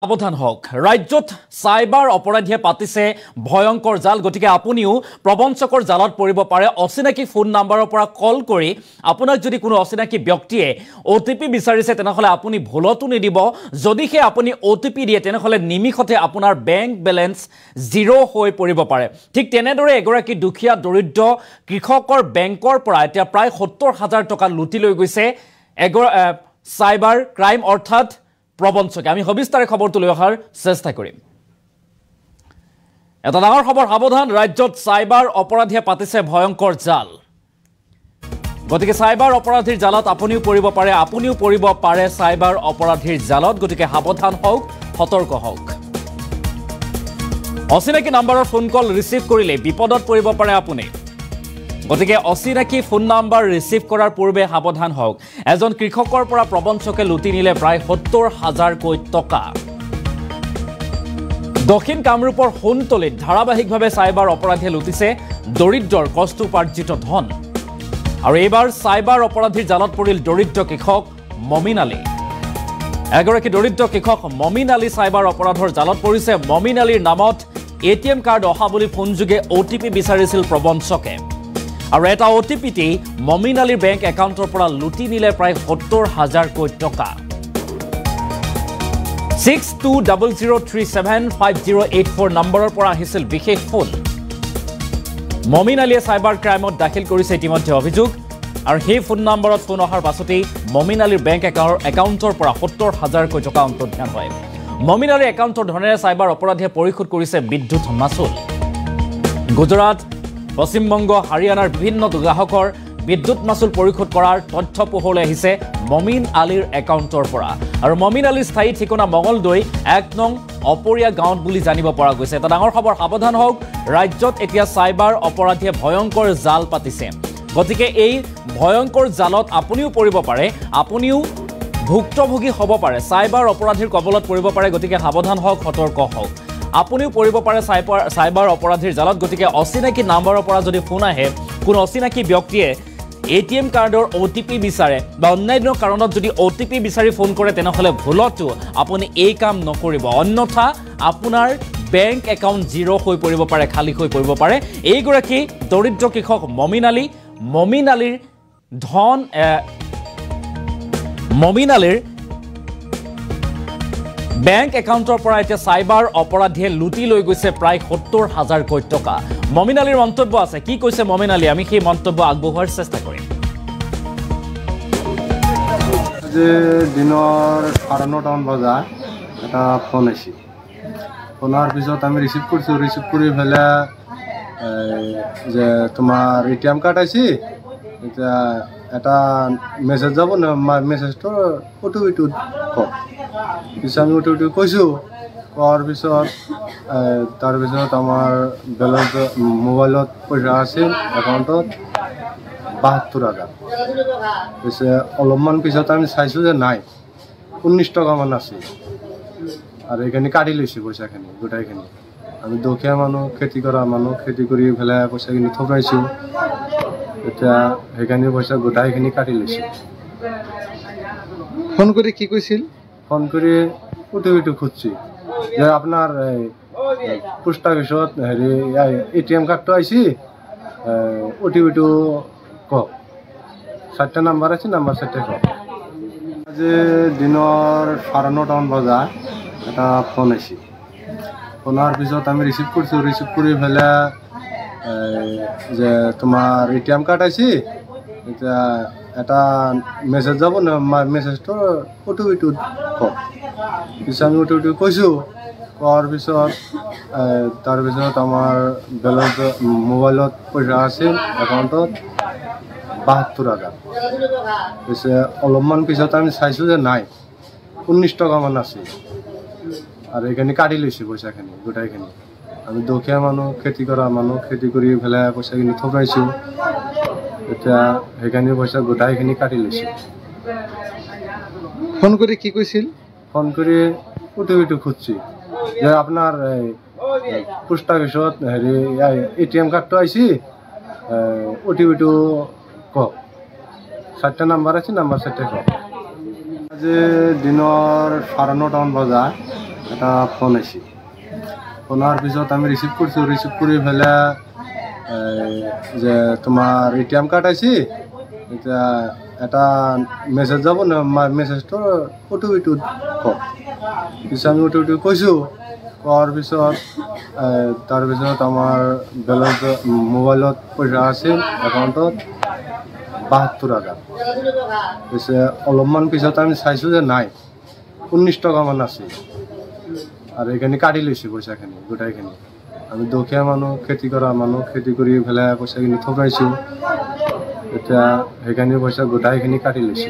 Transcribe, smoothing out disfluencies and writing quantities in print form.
সাবধান হোক ৰাজ্যত সাইবাৰ অপৰাধীয়ে পাতিছে ভয়ংকৰ জাল গতিকে আপুনিও প্ৰবঞ্চকৰ জালত পৰিব পাৰে অচিনাকি ফোন নাম্বাৰৰ পৰা কল কৰি আপোনাক যদি কোনো অচিনাকি ব্যক্তিয়ে ওটিপি বিচাৰিছে তেনেহলে আপুনি ভুলতো নিদিব যদিহে আপুনি ওটিপি দিয়ে তেনেহলে নিমিখতে আপোনাৰ বেংক বেলেন্স জিৰো হৈ পৰিব পাৰে ঠিক তেনেদৰে এগৰাকী দুখীয়া দৰিদ্ৰ কৃষকৰ বেংকৰ পৰা এতিয়া প্ৰায় ৭০,০০০ টকা লুটি লৈ গৈছে সাইবাৰ ক্ৰাইম অৰ্থাৎ প্ৰবঞ্চকে আমি সবিস্তাৰে খবৰটো লৈ অহাৰ চেষ্টা কৰিম এটা ডাঙৰ খবৰ সাবধান ৰাজ্যত সাইবাৰ অপৰাধীয়ে পাতিছে ভয়ংকৰ জাল গতিকে সাইবাৰ অপৰাধীৰ জালত আপুনিও পৰিব পাৰে সাইবাৰ অপৰাধীৰ জালত গতিকে সাবধান হওক সতৰ্ক হওক অচিনাকি নাম্বাৰৰ ফোন কল ৰিচিভ কৰিলে বিপদত পৰিব পাৰে আপুনি গতিকে অচিনাকি ফোন নাম্বাৰ ৰিচিভ কৰাৰ পূৰ্বে সাবধান হওক এজন কৃষকৰ পৰা প্ৰবঞ্চকে লুটি নিলে প্ৰায় ৭০,০০০ কোটি টকা দক্ষিণ কামৰূপৰ সোণতলিত ধাৰাবাহিকভাৱে সাইবাৰ অপৰাধীয়ে লুটিছে দৰিদ্ৰৰ কষ্ট উপাৰ্জিত ধন আৰু এইবাৰ সাইবাৰ অপৰাধীৰ জালত পৰিল দৰিদ্ৰ কৃষক মমিন আলী এগৰাকী দৰিদ্ৰ কৃষক মমিন আলী সাইবাৰ অপৰাধৰ জালত পৰিছে মমিন আলীৰ নামত এটিএম কাৰ্ড অহা বুলি ফোনযোগে ওটিপি বিচাৰিছিল প্ৰবঞ্চকে আৰু এটা ওটিপিটি মমিন আলীৰ বেংক একাউণ্টৰ পৰা লুটি নিলে প্ৰায় ৭০,০০০ কোটি টকা 6200375084 নম্বৰৰ পৰা আহিছিল বিশেষ ফোন মমিন আলীয়ে সাইবাৰ ক্ৰাইমত দাখিল কৰিছে ইতিমধ্যে অভিযোগ আৰু সেই ফোন নম্বৰত ফোন অহাৰ পাছতেই মমিন আলীৰ বেংক একাউণ্টৰ পৰা ৭০,০০০ কোটি টকা অন্তৰ্ধান হয় মমিন আলীৰ একাউণ্টৰ ধনেৰে সাইবাৰ অপৰাধীয়ে পৰিশোধ কৰিছে বিদ্যুৎ মাচুল গুজৰাট পশ্চিমবংগ হাৰিয়ানাৰ বিভিন্ন গ্ৰাহকৰ বিদ্যুৎ মাচুল পৰিশোধ কৰাৰ তথ্য পোহৰলৈ আহিছে মমিন আলীৰ একাউণ্টৰ পৰা আৰু মমিন আলীৰ স্থায়ী ঠিকনা মঙলদৈ ১ নং অপৰীয়া গাঁৱত বুলি জানিব পৰা গৈছে এটা ডাঙৰ খবৰ সাবধান হওক ৰাজ্যত এতিয়া সাইবাৰ অপৰাধীয়ে ভয়ংকৰ জাল পাতিছে গতিকে এই ভয়ংকৰ জালত আপুনিও পৰিব পাৰে আপুনিও ভুক্তভোগী হ'ব পাৰে সাইবাৰ অপৰাধীৰ কবলত পৰিব পাৰে গতিকে সাবধান হওক সতৰ্ক হওক আপুনিও পৰিব পাৰে সাইবাৰ অপৰাধীৰ জালত গতিকে অচিনাকি নাম্বাৰৰ পৰা যদি ফোন আহে কোনো অচিনাকি ব্যক্তিয়ে এটিএম কাৰ্ডৰ ওটিপি বিচাৰে বা অন্যান্য কাৰণত যদি ওটিপি বিচাৰি ফোন কৰে তেনেহলে ভুলতো আপুনি এই কাম নকৰিব অন্যথা আপোনাৰ বেংক একাউণ্ট জিৰো হৈ পৰিব পাৰে খালী হৈ পৰিব পাৰে এইগৰাকী দৰিদ্ৰ কৃষক মমিন আলীৰ ধন মমিন আলীৰ বেংক একাউণ্টৰ পৰা এতিয়া সাইবাৰ অপৰাধীয়ে লুটি লৈ গৈছে প্ৰায় ৭০,০০০ কোটি টকা মমিন আলীৰ মন্তব্য আছে কি কৈছে মমিন আলী আমি সেই মন্তব্য আগবঢ়োৱাৰ চেষ্টা কৰিম যে দিনৰ ৯:৩০ বজাত এটা ফোন আহিছিল ফোনৰ পিছত আমি ৰিচিভ কৰি ফেলে যে তোমাৰ এটিএম কাৰ্ড আহিছে এতিয়া এটা মেছেজ যাব না মেছেজটো ওটিপিটো কওক পিছত আমি ওটিপিটো কৈছোঁ কোৱাৰ পিছত তাৰপিছত আমাৰ বেলেঞ্চ মোবাইলত পইচা আছিল একাউণ্টত ৭২,০০০ পিছে অলপমান পিছত আমি চাইছোঁ যে নাই ১৯ টকামান আছিল আৰু এইখিনি কাটি লৈছে পইচাখিনি গোটাইখিনি আমি দুখীয়া মানুহ খেতি কৰা মানুহ খেতি কৰি পেলাই পইচাখিনি থকাইছোঁ এতিয়া সেইখিনি পইচা গোটাইখিনি কাটি লৈছে ফোন কৰি কি কৈছিল ফোন কৰি ওটিপিটো খুঁজছি যে আপোনাৰ পোষ্ট অফিচত হেৰি এটিএম কাৰ্ডটো আহিছে ওটিপিটো কওক ৪টা নাম্বাৰ আছে নাম্বাৰ ৪টা কওক আজি দিনৰ ৯:৩০ বজাত এটা ফোন আহিছিল ফোনৰ পিছত আমি ৰিচিভ কৰি ফেলে যে তোমাৰ এটিএম কাৰ্ড আহিছে এতিয়া এটা মেছেজ যাব না মেছেজটো ওটিপিটো কওক পিছত আমি ওটিপিটো কৈছোঁ কোৱাৰ পিছত তাৰপিছত আমাৰ বেলেঞ্চ মোবাইলত পইচা আছিল একাউণ্টত ৭২,০০০ পিছে অলপমান পিছত আমি চাইছোঁ যে নাই ১৯ টকামান আছিল আৰু এইখিনি কাটি লৈছে পইচাখিনি গোটাইখিনি আমি দুখীয়া মানুহ খেতি কৰা মানুহ খেতি কৰি পেলাই পইচাখিনি থকাইছোঁ এতিয়া সেইখিনি পইচা গোটাইখিনি কাটি লৈছে ফোন কৰি কি কৈছিল ফোন কৰি ওটিপিটো খুঁজছি যে আপোনাৰ পোষ্ট অফিচত হেৰি এটিএম কাৰ্ডটো আহিছে ওটিপিটো কওক ৪টা নাম্বাৰ আছে নাম্বাৰ ৪টা কওক আজি দিনৰ ৯:৩০ বজাত এটা ফোন আহিছে। ফোন অহাৰ পিছত আমি ৰিচিভ কৰিছোঁ। ৰিচিভ কৰি পেলাই যে তোমাৰ ATM কাৰ্ড আহিছে, এতিয়া এটা মেছেজ যাব ন, মেছেজটোৰ OTP-টো কওক। পিছত আমি OTP কৈছোঁ। কোৱাৰ পিছত তাৰপিছত আমাৰ বেলেঞ্চ মোবাইলত পইচা আছিল একাউণ্টত ৭২,০০০। পিছে অলপমান পিছত আমি চাইছোঁ যে নাই, ১৯ টকামান আছিল। আৰু এইখিনি কাটি লৈছে পইচাখিনি গোটাইখিনি। আমি দুখীয়া মানুহ, খেতি কৰা মানুহ, খেতি কৰি পেলাই পইচাখিনি থগাইছোঁ। এতিয়া সেইখিনি পইচা গোটাইখিনি কাটি লৈছে।